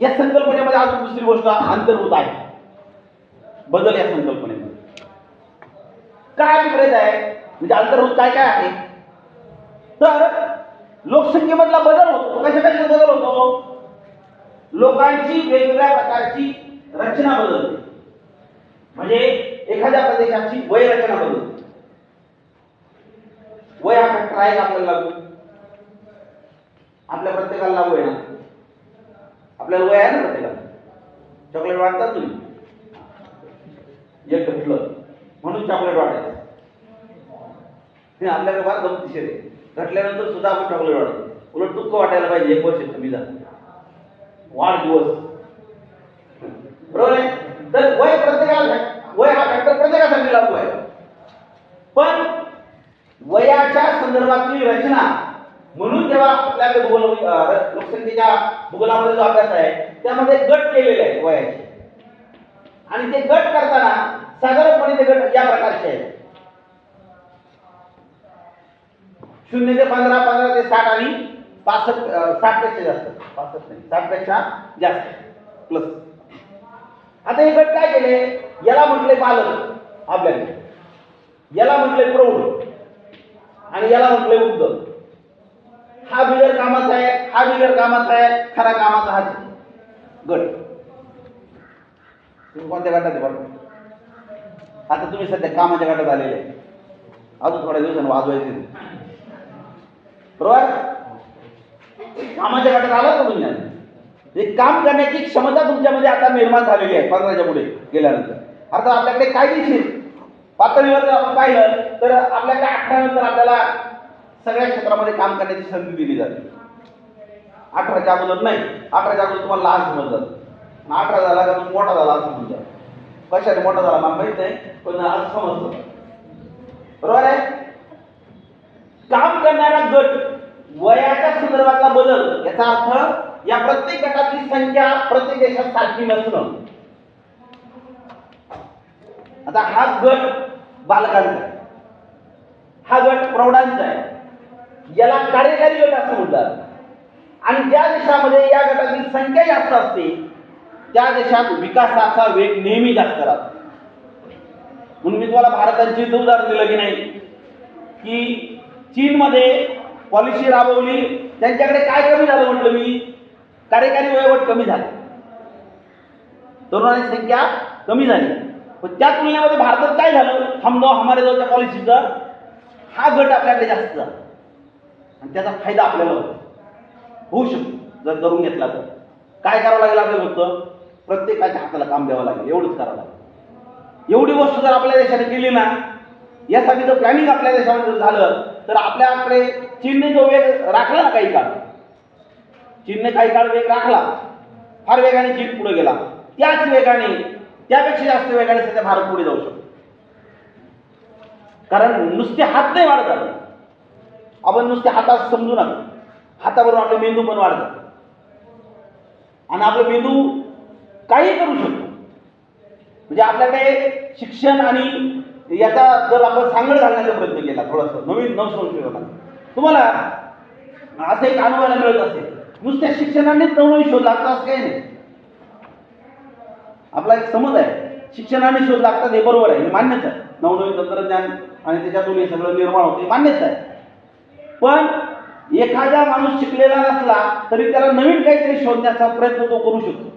Speaker 1: या संकल्पनेमध्ये अजून दुसरी गोष्ट अंतर्भूत आहे. बदल या संकल्पनेमध्ये काय अभिप्रेत आहे? म्हणजे अंतर्भूत काय काय आहे? तर लोकसंख्येमधला बदल होतो. कशासाठी बदल होतो? लोकांची वेगवेगळ्या प्रकारची रचना बदलते. म्हणजे एखाद्या प्रदेशाची वय रचना बदलते. वय हा फॅक्टर आहे का आपल्याला लागू? आपल्या प्रत्येकाला लागू आहे ना? आपल्याला वय आहे ना प्रत्येकाला? चॉकलेट वाटतात तुम्ही? एक घटलं म्हणून चॉकलेट वाटायचं. हे आपल्याकडे फार गमतीशीर आहे. घटल्यानंतर सुद्धा आपण चॉकलेट वाटतो. उलट दुःख वाटायला पाहिजे, 1 वर्ष कमी झालं, वाढदिवस. बरोबर आहे. तर वय प्रत्येकाला, वय हा फॅक्टर प्रत्येकासाठी लागू आहे. पण वयाच्या संदर्भातली रचना म्हणून जेव्हा आपल्याकडे भूगोल, लोकसंख्येच्या भूगोलामध्ये जो अभ्यास आहे त्यामध्ये गट केलेले आहेत वयाचे. आणि ते गट करताना साधारणपणे ते गट या प्रकारचे आहेत: 0 ते 15, 15 ते 60 आणि 60 पेक्षा जास्त, 65 नाही 60 पेक्षा जास्त प्लस. आता हे गट काय केले? याला म्हटले बालक आपल्याकडे, याला म्हटले प्रौढ आणि याला म्हटले वृद्ध. हा बिगर कामाचा आहे, हा बिगर कामाचा आहे, खरा कामाचा हा गट. तुम्ही कोणत्या गटात आहे? आता तुम्ही सध्या कामाच्या गटात आलेले आहे. अजून थोड्या दिवसांनी वाजवायचे, बरोबर? कामाच्या गटात आला का तुम्ही? एक काम करण्याची क्षमता तुमच्यामध्ये आता निर्माण झालेली आहे 15च्या पुढे गेल्यानंतर. आता आपल्याकडे कायदेशीर पातळीवर जर आपण पाहिलं तर आपल्याकडे 18 नंतर आपल्याला सगळ्या क्षेत्रामध्ये काम करण्याची संधी दिली जाते. 18च्या अगोदर नाही. 18च्या अगोदर तुम्हाला लहान समजतात. 18 झाला का तुम्ही मोठा झाला असं समजा. कशाने मोठा झाला मला माहित नाही, पण असं समजतं. बरोबर आहे. काम करणारा गट, वयाच्या संदर्भातला बदल, याचा अर्थ या प्रत्येक गटातली संख्या प्रत्येक देशात सारखी नसणं. आता हा गट बालकांचा आहे, हा गट प्रौढांचा आहे, याला कार्यकारी गट असं म्हणतात. आणि ज्या देशामध्ये या गटातील संख्या जास्त असते त्या देशात विकासाचा वेग नेहमी जास्त राहतो. म्हणून मी तुम्हाला भारताची उदाहरण दिलं की नाही, की चीनमध्ये पॉलिसी राबवली, त्यांच्याकडे काय कमी झालं म्हटलं मी? कार्यकारी वयोगट कमी झाले, तरुणांची संख्या कमी झाली. पण त्या तुलनेमध्ये भारतात काय झालं? हम दो हमारे दोच्या पॉलिसीचा हा गट आपल्याकडे जास्त झाला आणि त्याचा फायदा आपल्याला होऊ शकतो जर करून घेतला तर. काय करावं लागेल आपल्याला? फक्त प्रत्येकाच्या हाताला काम द्यावं लागेल, एवढंच करावं लागेल. एवढी गोष्ट जर आपल्या देशाने केली ना, यासाठी जर प्लॅनिंग आपल्या देशामध्ये झालं तर आपल्याकडे चीनने जो वेग राखला ना काही काळ, चीनने काही काळ वेग राखला, फार वेगाने चीन पुढे गेला, त्याच वेगाने, त्यापेक्षा जास्त वेगाने सध्या भारत पुढे जाऊ शकतो. कारण नुसते हात नाही वाढत आले. आपण नुसते हातात समजू नका, हाताबरोबर आपले मेंदू पण वाढतात आणि आपला मेंदू काही करू शकतो. म्हणजे आपल्याकडे शिक्षण आणि याचा जर आपण सांगड घालण्याचा प्रयत्न केला, थोडासा नवीन नवसंशोधन, तुम्हाला असं एक अनुभवायला मिळत असेल, नुसत्या शिक्षणानेच नवनवीन शोध लागतात असं काही नाही. आपला एक समज आहे, शिक्षणाने शोध लागतात हे बरोबर आहे, हे मान्यच आहे. नवनवीन तंत्रज्ञान आणि त्याच्यातून हे सगळं निर्माण होते, मान्यच आहे. पण एखादा माणूस शिकलेला नसला तरी त्याला नवीन काहीतरी शोधण्याचा प्रयत्न तो करू शकतो.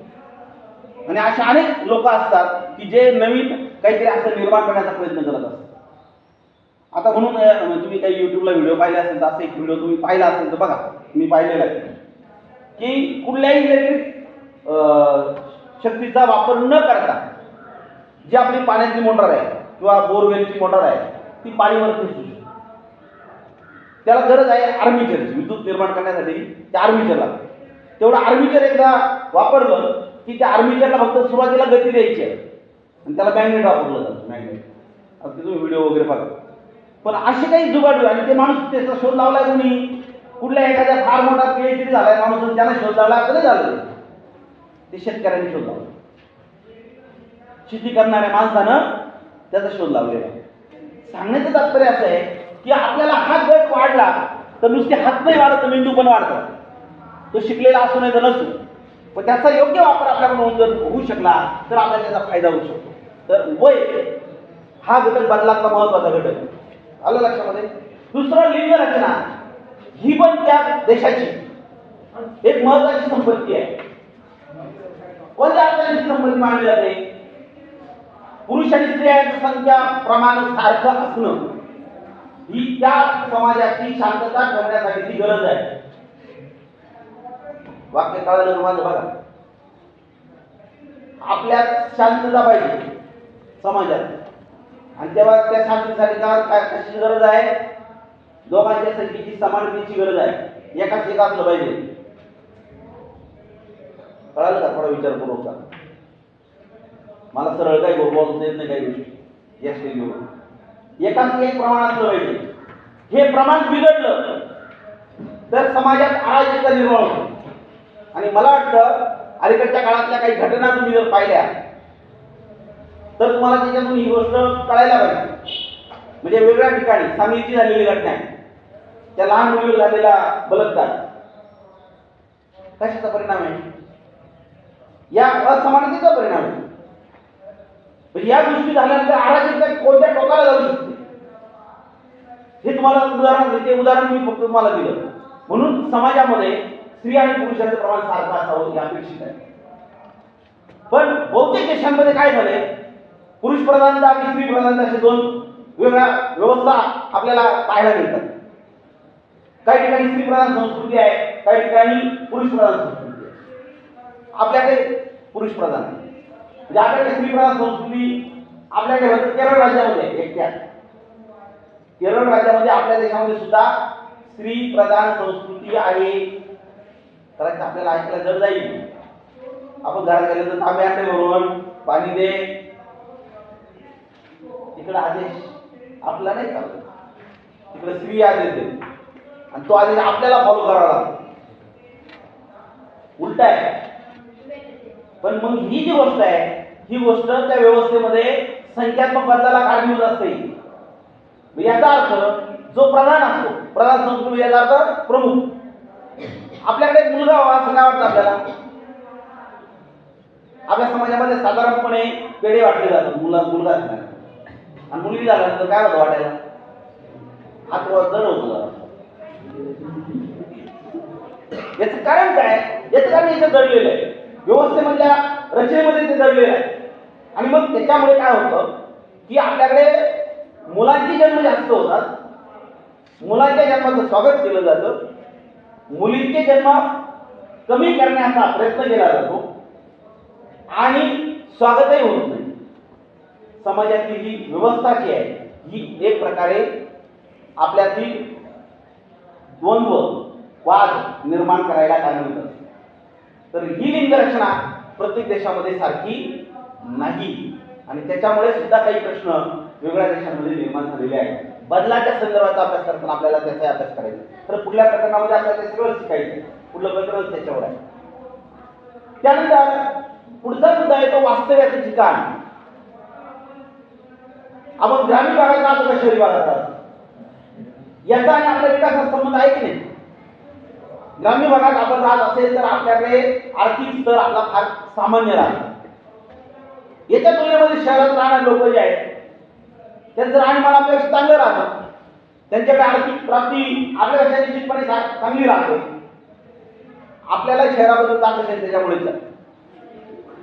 Speaker 1: आणि असे अनेक लोक असतात की जे नवीन काहीतरी असं निर्माण करण्याचा प्रयत्न करत असतात. आता म्हणून तुम्ही काही युट्यूबला व्हिडिओ पाहिले असेल तर, असं एक व्हिडिओ तुम्ही पाहिला असेल तर बघा, मी पाहिलेला आहे की कुठल्याही इलेक्ट्रिक शक्तीचा वापर न करता जी आपली पाण्याची मोटर आहे किंवा बोरवेलची मोटर आहे ती पाणीवर खेचू शकते. त्याला गरज आहे आर्मीचरची, विद्युत निर्माण करण्यासाठी ते आर्मीचर लागते. तेवढं आर्मीचर एकदा वापरलं की त्या आर्मीचरला फक्त सुरुवातीला गती द्यायची आहे आणि त्याला मॅग्नेट वापरलं जातं. मॅग्नेट, आता तुम्ही व्हिडिओ वगैरे बघा. पण असे काही जुगाडू, आणि ते माणूस त्याचा शोध लावलाय कोणी? कुठल्या एखाद्या फार मोठा PhD झालाय माणूस त्याला शोध लावला असं नाही झालं, ते शेतकऱ्यांनी शोध लावला. शेती करणाऱ्या माणसानं त्याचा शोध लावलेला. सांगण्याचं तात्पर्य असं आहे की आपल्याला हा गट वाढला तर नुसते हात नाही वाढत, मेंदू पण वाढतात. तो शिकलेला असू नाही तर नसू, पण त्याचा योग्य वापर आपल्याकडून जर होऊ शकला तर आपल्याला त्याचा फायदा होऊ शकतो. तर वय हा घटक बदलाचा महत्वाचा घटक आलं लक्षामध्ये. दुसरं, लिंग रचना ही पण त्या देशाची एक महत्वाची संपत्ती आहे. कोणत्या अर्थाची संपत्ती मानली जाते? पुरुष आणि स्त्रियांची संख्या प्रमाण सारखं असणं ही त्या समाजाची शांतता ठेवण्यासाठीची गरज आहे. वाक्य कळलं माझं बघा. आपल्यात शांतता पाहिजे, समाजात। आणि तेव्हा त्या शांततेसाठी काय कशाची गरज आहे? दोघांच्या संख्येची समानतेची गरज आहे। एकाच एक असलं पाहिजे। कळालं का? थोडा विचारपूर्वक करा। मला सरळ काही बोलता येत नाही काही गोष्टी या स्टेजवर। एकाच एक प्रमाण असलं पाहिजे। हे प्रमाण बिघडलं तर समाजात अराजकता निर्माण होते। आणि मला वाटतं अलीकडच्या काळातल्या काही घटना तुम्ही जर पाहिल्या तर तुम्हाला त्याच्यातून ही गोष्ट कळायला पाहिजे। म्हणजे वेगवेगळ्या ठिकाणी सांगलीची झालेली घटना आहे, त्या लहान मुलीवर झालेला बलात्कार कशाचा परिणाम आहे? या असमानतेचा परिणाम आहे। या गोष्टी झाल्यानंतर अराजकता कोणत्या टोकाला जाऊ शकते हे तुम्हाला उदाहरण मी फक्त तुम्हाला दिलं। म्हणून समाजामध्ये स्त्री आणि पुरुषांचं प्रमाण सारखं असावं हे अपेक्षित आहे। पण बहुतेक देशांमध्ये काय झालंय, पुरुष प्रधानता आणि स्त्री प्रधानता असे दोन वेगळ्या व्यवस्था आपल्याला पाहायला मिळतात। काही ठिकाणी स्त्री प्रधान संस्कृती आहे, काही ठिकाणी पुरुष प्रधान संस्कृती आहे। आपल्याकडे पुरुष प्रधान म्हणजे आपल्याकडे स्त्री प्रधान संस्कृती आपल्याकडे केरळ राज्यामध्ये एकट्या केरळ राज्यामध्ये आपल्या देशामध्ये सुद्धा स्त्री प्रधान संस्कृती आहे। कारण आपल्याला ऐकायला जड जाईल, आपण घरात गेलं तर तांबे आणले भरून पाणी दे, इकडे आदेश आपला नाही चालत, इकडे स्त्री आदेश देते आणि तो आदेश आपल्याला फॉलो करावा लागतो, उलट आहे। पण मग ही जी गोष्ट आहे ही गोष्ट त्या व्यवस्थेमध्ये संख्यात्मक बदलाला कारणीभूत असते। याचा अर्थ जो प्रधान असतो, प्रधान संस्कृती याचा अर्थ प्रमुख। आपल्याकडे एक मुलगा व्हावा असं काय वाटतं आपल्याला? आपल्या समाजामध्ये साधारणपणे पेढे वाटले जातात मुलगा आणि मुलगी झाल्यानंतर काय होतं वाटायला? हात जड होतो। याचं कारण काय? याचं कारण याचं दडलेलं आहे, व्यवस्थेमधल्या रचनेमध्ये ते दडलेलं आहे। आणि मग त्याच्यामुळे काय होतं की आपल्याकडे मुलांचे जन्म जास्त होतात, मुलांच्या जन्माचं स्वागत केलं जातं, मुलींचे जन्म कमी करण्याचा प्रयत्न केला जातो आणि स्वागतही होत नाही। समाजातली जी व्यवस्था जी आहे ही एक प्रकारे आपल्यातील द्वंद्व वाद निर्माण करायला कारणीभूत असते। तर ही लिंगरचना प्रत्येक देशामध्ये सारखी नाही आणि त्याच्यामुळे सुद्धा काही प्रश्न वेगळ्या देशांमध्ये निर्माण झालेले आहेत। बदलाच्या संदर्भाचा अभ्यास करताना आपल्याला त्याचा अभ्यास करायचा। तर पुढल्या प्रकरणामध्ये आपल्याला ते सगळं शिकायचं, पुढलं प्रकरण त्याच्यावर आहे। त्यानंतर पुढचा मुद्दा आहे तो वास्तव्याचं ठिकाण। आपण ग्रामीण भागात राहतो का शहरी भागात राहतो याचा आणि आपल्या विकासाचा संबंध आहे की नाही? ग्रामीण भागात आपण राहत असेल तर आपल्याकडे आर्थिक स्तर आपला फार सामान्य राहतो। याच्या तुलनेमध्ये शहरात राहणारे लोक जे आहेत त्यांचं राहणीमान आपल्यापेक्षा चांगलं राहतं, त्यांच्याकडे आर्थिक प्राप्ती आपल्यापेक्षा निश्चितपणे चांगली राहते। आपल्याला शहराबद्दल ताकद आहे त्याच्यामुळेच।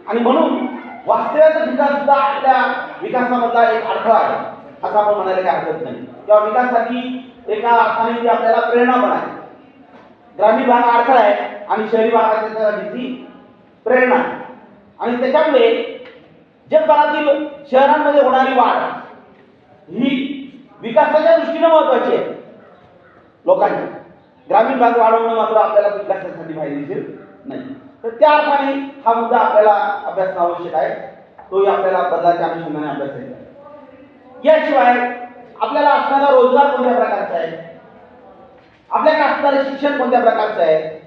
Speaker 1: आणि म्हणून वास्तव्याचं ठिकाण सुद्धा आपल्या विकासामधला एक अडथळा आहे असं आपण म्हणायला काही हरकत नाही, किंवा विकासासाठी एका अर्थाने ती आपल्याला प्रेरणा पण आहे। ग्रामीण भाग अडथळा आहे आणि शहरी भागात त्याची प्रेरणा आहे। आणि त्याच्यामुळे जगभरातील शहरांमध्ये होणारी वाढ ही विकासाच्या दृष्टीने महत्वाची आहे लोकांच्या। ग्रामीण भाग वाढवणं मात्र आपल्याला विकासासाठी फायदेशीर नाही। तर त्या अर्थाने हा मुद्दा आपल्याला अभ्यासणं आवश्यक आहे, तोही आपल्याला बदलाच्या अनुषंगाने अभ्यासायचा आहे। याशिवाय आपल्याला असणारा रोजगार कोणत्या प्रकारचा आहे, आपल्याकडे असणारे शिक्षण कोणत्या प्रकारचं आहे,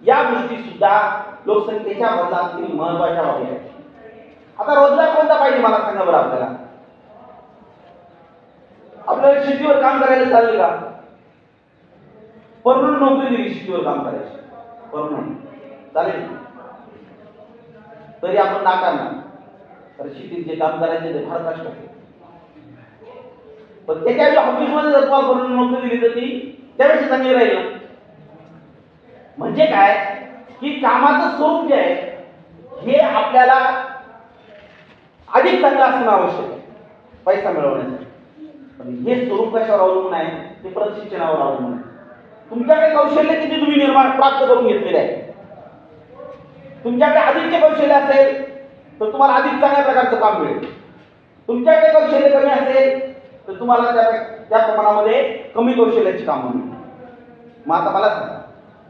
Speaker 1: या गोष्टी सुद्धा लोकसंख्येच्या बदलातील महत्वाच्या बाबी आहेत। आता रोजगार कोणता पाहिजे मला सांगा बरं आपल्याला? आपल्याला शेतीवर काम करायला चालेल का? परमनंट नोकरी दिली शेतीवर काम करायची, परमनंट चालेल, तरी आपण नाकारणार। तर शेतीत जे काम करायचे ते फार कष्ट आहे, पण त्याच्या ऑफिसमध्ये जर तुम्हाला परमनंट नोकरी दिली तर ती त्यापेक्षा चांगली राहील ना। म्हणजे काय की कामाचं स्वरूप जे आहे हे आपल्याला अधिक चांगलं असणं आवश्यक आहे पैसा मिळवण्यासाठी। पण हे स्वरूप कशावर अवलंबून आहे? ते प्रशिक्षणावर अवलंबून आहे। तुमच्याकडे कौशल्य किती तुम्ही प्राप्त करून घेतलेले आहे, तुमच्याकडे अधिकचे कौशल्य असेल तर तुम्हाला अधिक चांगल्या प्रकारचं काम मिळेल। तुमच्याकडे कौशल्य कमी असेल तर तुम्हाला त्या प्रमाणामध्ये कमी कौशल्याची कामं मिळतील. मग आता मला सांगा,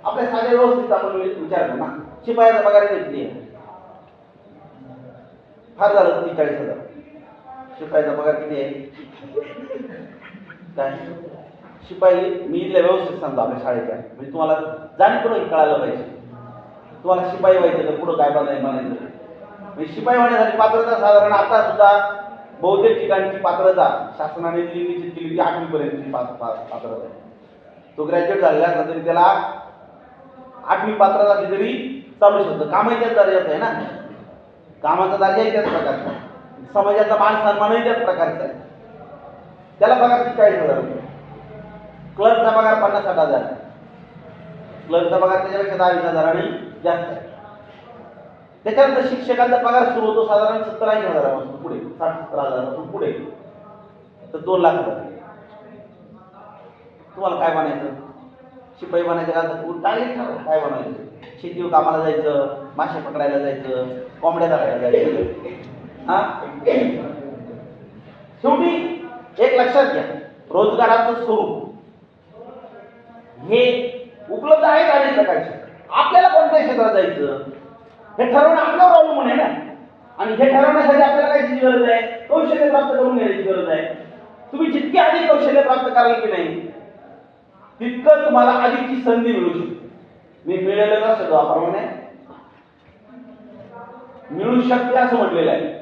Speaker 1: आपल्या साध्या व्यवस्थित आपण विचार करू ना, शिपायाचा पगार घेतली आहे, फार झालं 43,000. शिपायाचा पगार किती आहे? काय शिपाई मी इथल्या व्यवस्थित सांगतो आपल्या शाळेच्या, म्हणजे तुम्हाला जाणीवपूर्वक कळायला पाहिजे. तुम्हाला शिपाई व्हायचं तर पुढं काय बनायचं म्हणजे शिपाई होण्यासाठी पात्रता साधारण आता सुद्धा बहुतेक ठिकाणची पात्रता शासनाने निश्चित केली की 8वी पर्यंतची पात्रता आहे. तो ग्रॅज्युएट झालेला असला तरी त्याला 8वी पात्रता तरी चालू शकतं. कामही त्याच दर्जाचं आहे ना, कामाचा दर्जाही त्याच प्रकारचा, समाजाचा मान सन्मानही त्याच प्रकारचा आहे. त्याला पगार 40,000 रुपये. क्लर्कचा पगार 50-60,000. क्लर्कचा पगार त्याच्यापेक्षा 10-20,000 जास्त आहे. त्याच्यानंतर शिक्षकांचा पगार सुरू होतो साधारण 70-80,000 पुढे, 60-70,000 पुढे तर 2 लाख रुपये. तुम्हाला काय बनायचं? शिपाई बनायचं का? टार्गेट ठरवा काय बनायचं. शेतीवर कामाला जायचं, मासे पकडायला जायचं, कोंबड्या धरायला जायचं. हा, शेवटी एक लक्षात घ्या, रोजगाराचं स्वरूप हे उपलब्ध आहे अनेक प्रकारचे. आपल्याला कोणत्या क्षेत्रात जायचं हे ठरवणं आपल्यावर अवलंबून आहे ना. आणि हे ठरवण्यासाठी आपल्याला काय गरज आहे? कौशल्य प्राप्त करून घेण्याची गरज आहे. तुम्ही जितके अधिक कौशल्य प्राप्त कराल की नाही तितकं तुम्हाला अधिकची संधी मिळू शकते. मी मिळालेलं नसतं त्याप्रमाणे मिळू शकते असं म्हटलेलं आहे.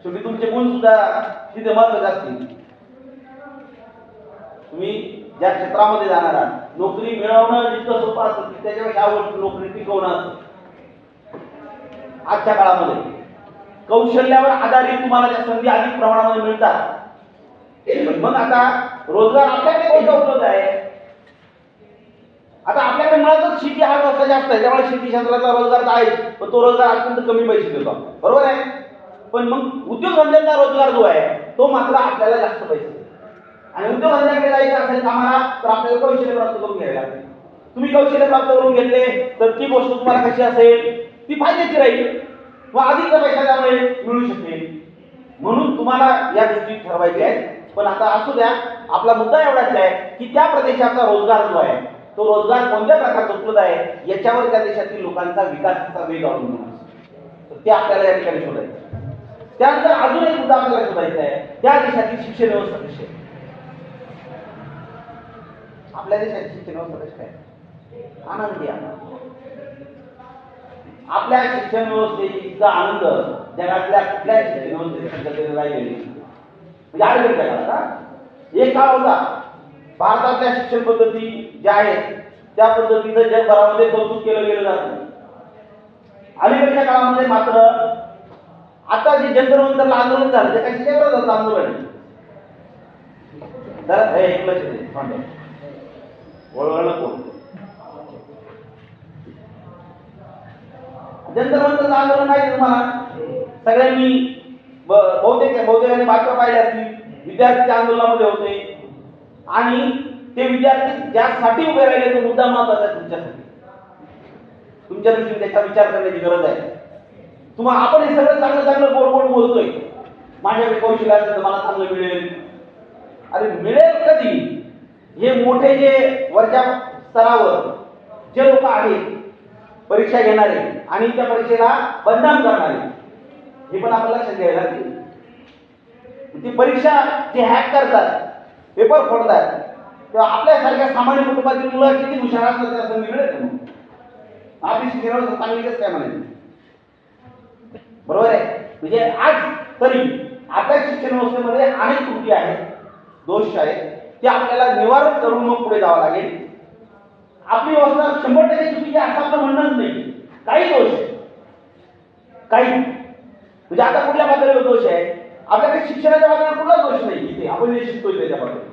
Speaker 1: शेवटी तुमचे गुण सुद्धा तिथे महत्वाचे असतील. तुम्ही ज्या क्षेत्रामध्ये जाणार आहात, नोकरी मिळवणं जितकं सोपं असतं त्याच्यापेक्षा अवघड नोकरी टिकवणं असतं. आजच्या काळामध्ये कौशल्यावर आधारित तुम्हाला त्या संधी अधिक प्रमाणामध्ये मिळतात. मग आता रोजगार आपल्याकडे कोणता उपलब्ध आहे? आता आपल्याकडे मुळातच शेती हा व्यवसाय जास्त आहे, त्यामुळे शेती क्षेत्रातला रोजगार तर आहे, पण तो रोजगार अत्यंत कमी पैसे देतो, बरोबर आहे. पण मग उद्योगधंद्याचा रोजगार जो आहे तो मात्र आपल्याला जास्त पैसे देतो. आणि उद्योगधंद्याकडे जायचं असेल कामाला तर आपल्याला कौशल्य प्राप्त करून घ्यावे लागते. तुम्ही कौशल्य प्राप्त करून घेतले तर ती गोष्ट तुम्हाला कशी असेल, ती फायद्याची राहील व अधिक पैसा त्यामुळे मिळू शकेल. म्हणून तुम्हाला या गोष्टी ठरवायच्या आहेत. पण आता असू द्या, आपला मुद्दा एवढाच आहे की त्या प्रदेशाचा रोजगार जो आहे तो रोजगार कोणत्या प्रकारचा उपलब्ध आहे याच्यावर त्या देशातील लोकांचा विकासाचा वेग अवलंबून असतो. तर ते आपल्याला या ठिकाणी शोधायचं. त्यानंतर अजून एक मुद्दा आपल्याला शोधायचा आहे, त्या देशातील शिक्षण व्यवस्था कशी आहे. आपल्या देशाची शिक्षण व्यवस्था कशी आहे? आनंदी आहे. आपल्या शिक्षण व्यवस्थेचा आनंद जगातल्या कुठल्या शिक्षण व्यवस्थेने राहिलेली म्हणजे आढळून का. एक काळ होता भारतातल्या शिक्षण पद्धती ज्या आहेत त्या पद्धतीचं जगभरामध्ये कौतुक केलं गेलं जातं. अलीकडच्या काळामध्ये मात्र आता जे जंतर-मंतरला आंदोलन झालं ते कशाच्या विरोधात आंदोलन जरा एक लक्ष दे वळवळ नको. जंतर-मंतरचं आंदोलन माहिती तुम्हाला सगळ्यांनी बहुतेकांनी बातम्या पाहिल्या असतील. विद्यार्थी आंदोलनामध्ये होते आणि ते विद्यार्थी ज्यासाठी उभे राहिले तो मुद्दा महत्वाचा आहे तुमच्यासाठी. तुमच्या दृष्टीने त्याचा विचार करण्याची गरज आहे. तुम्हाला आपण हे सगळं चांगलं गोड बोलतोय, माझ्याकडे कौशल्य असेल तर मला चांगलं मिळेल. अरे मिळेल कधी? हे मोठे जे वरच्या स्तरावर जे लोक आहेत परीक्षा घेणारे आणि त्या परीक्षेला बदनाम करणारे हे पण आपल्याला लक्षात घ्यायला लागेल. ती परीक्षा जे हॅक करतात, पेपर फोडतात, तेव्हा आपल्यासारख्या सामान्य कुटुंबातील मुलं किती हुशार असतात त्या संधी मिळेल का? मग आपली शिक्षण चांगली कसं काय म्हणायचं, बरोबर आहे. म्हणजे आज तरी आपल्या शिक्षण व्यवस्थेमध्ये अनेक त्रुटी आहेत, दोष आहेत, ते आपल्याला निवारण करून मग पुढे जावं लागेल. आपली व्यवस्था 100% चुकीची असं आपलं म्हणणंच नाही. काही दोष काही म्हणजे आता कुठल्या पातळीवर दोष आहे? आपल्याकडे शिक्षणाच्या बाबतीत कुठलाच दोष नाही. इथे आपण जे शिकतोय त्याच्या बाबतीत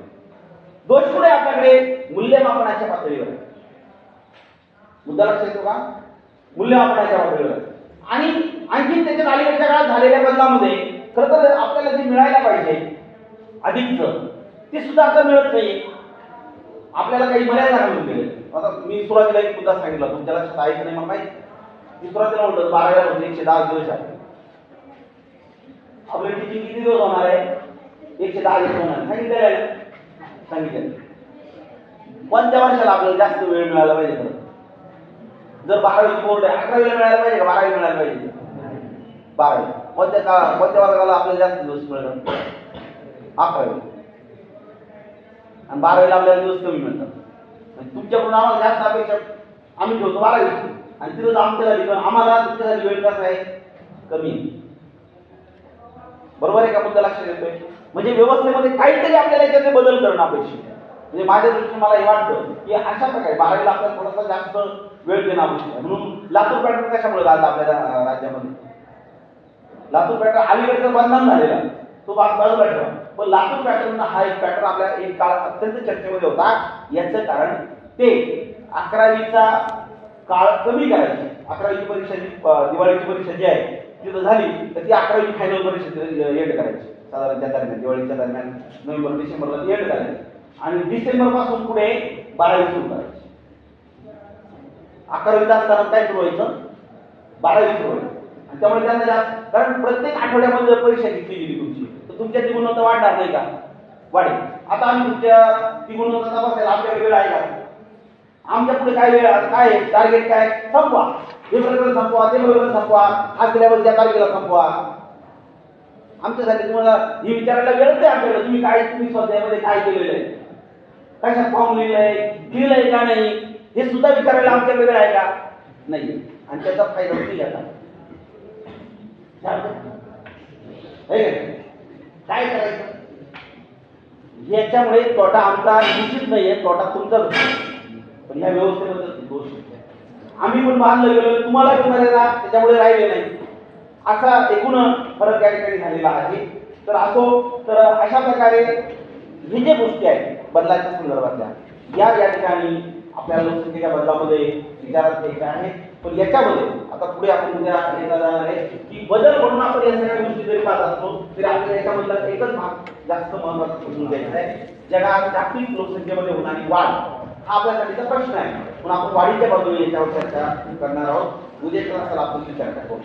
Speaker 1: दोष कुठे आपल्याकडे मूल्यमापनाच्या पातळीवर. मुद्दा लक्षात येतो का? मूल्यमापनाच्या पातळीवर. आणि आणखी त्याच्या अलीकडच्या काळात झालेल्या बदलामध्ये खरं तर आपल्याला जे मिळायला पाहिजे अधिकचं ते सुद्धा आता मिळत नाही. आपल्याला काही मर्यादा घालून दिले. आता मी सुरुवातीला एक मुद्दा सांगितला, तुमच्या लक्षात आहे की नाही मला माहिती. मी सुरुवातीला म्हणतो 12 होते 110 दिवस आहे. आपलं टीचिंग किती दिवस होणार आहे? 110 दिवस होणार. सांगितलेलं आहे ना? सांगितलं. कोणत्या वर्षाला आपल्याला जास्त वेळ मिळाला पाहिजे? जर 12वी बोर्ड आहे, 11वीला मिळायला पाहिजे का 12वी मिळायला पाहिजे? 12वी. कोणत्या वर्गाला आपल्याला जास्त दिवस मिळतात? 11वी. आणि 12वीला आपल्याला दिवस कमी मिळतात. तुमच्याकडून आम्हाला जास्त अपेक्षा आम्ही ठेवतो 12वी आणि तिथं आमच्यासाठी पण आम्हाला तुमच्यासाठी वेळ कसा आहे? कमी. बरोबर आहे का? मुद्दा लक्षात येतोय. म्हणजे व्यवस्थेमध्ये काहीतरी आपल्याला याच्यामध्ये बदल करणं अपेक्षित आहे. म्हणजे माझ्या दृष्टीने मला हे वाटतं की अशा प्रकारे 12वीला आपल्याला थोडासा जास्त वेळ देणं आवश्यक आहे. म्हणून लातूर पॅटर्न कशामुळे झाला आपल्या राज्यामध्ये? लातूर पॅटर्न अलीकडचं बंधन झालेला तो बाजूला ठेवा. पण लातूर पॅटर्न हा एक पॅटर्न आपल्या एक काळ अत्यंत चर्चेमध्ये होता. याचं कारण ते 11वीचा काळ कमी करायचे. 11वीची परीक्षा दिवाळीची परीक्षा जी आहे तिथं झाली तर ती 11वी फायनल परीक्षा एंड करायची. साधारण त्या दरम्यान दिवाळीच्या दरम्यान नोव्हेंबर डिसेंबरला ती एंड करायची आणि डिसेंबर पासून पुढे 12वी सुरू करायची. 11वीत असताना काय सुरू व्हायचं? 12वी सुरू व्हायचं. आणि त्यामुळे त्यांना जास्त, कारण प्रत्येक आठवड्यामध्ये जर परीक्षा घेतली गेली तुमची तर तुमच्या ती गुणवत्ता वाढणार नाही का? वाढेल. आता आम्ही तुमच्या ती गुणवत्ता तपासायला आमच्याकडे वेळ आहे का? आमच्या पुढे काय वेळ, काय टार्गेट, काय संपवा, हे प्रकरण संपवा, ते प्रकरण संपवा, आज सिलेबस या तारखेला संपवा. आमच्यासाठी तुम्हाला ही विचारायला वेळच आहे आमच्याकडे. तुम्ही स्वाध्यायामध्ये काय केलेलं आहे, कशा फॉर्म लिहिलंय का नाही, हे सुद्धा विचारायला आमच्याकडे वेळ आहे का? नाही. आणि त्याचा फायदा तुम्ही घ्या. काय करायचं? याच्यामुळे तोटा आमचा निश्चित नाहीये, तोटा तुमचाच होतो. पण या व्यवस्थेबद्दल दोष आम्ही पण बांधलं गेलो, तुम्हाला त्याच्यामुळे राहिले नाही, असा एकूण फरक या ठिकाणी झालेला आहे. तर असो, तर अशा प्रकारे हे जे गोष्टी आहेत बदलाच्या संदर्भातल्या या ठिकाणी आपल्याला लोकसंख्येच्या बदलामध्ये विचारात घ्यायच्या आहे. पण याच्यामध्ये आता पुढे आपण उद्या येणार आहे की बदल म्हणून आपण या सगळ्या गोष्टी जरी पाहत असतो तरी आपल्याला याच्यामधला एकच भाग जास्त महत्त्वाचा समजून घ्यायचा आहे. जगात जागतिक लोकसंख्येमध्ये होणारी वाढ हा आपल्यासाठीचा प्रश्न आहे. पण आपण वाढीच्या बाजूने याच्यावर चर्चा करणार आहोत. उद्याच्या तासाला आपण चर्चा करू.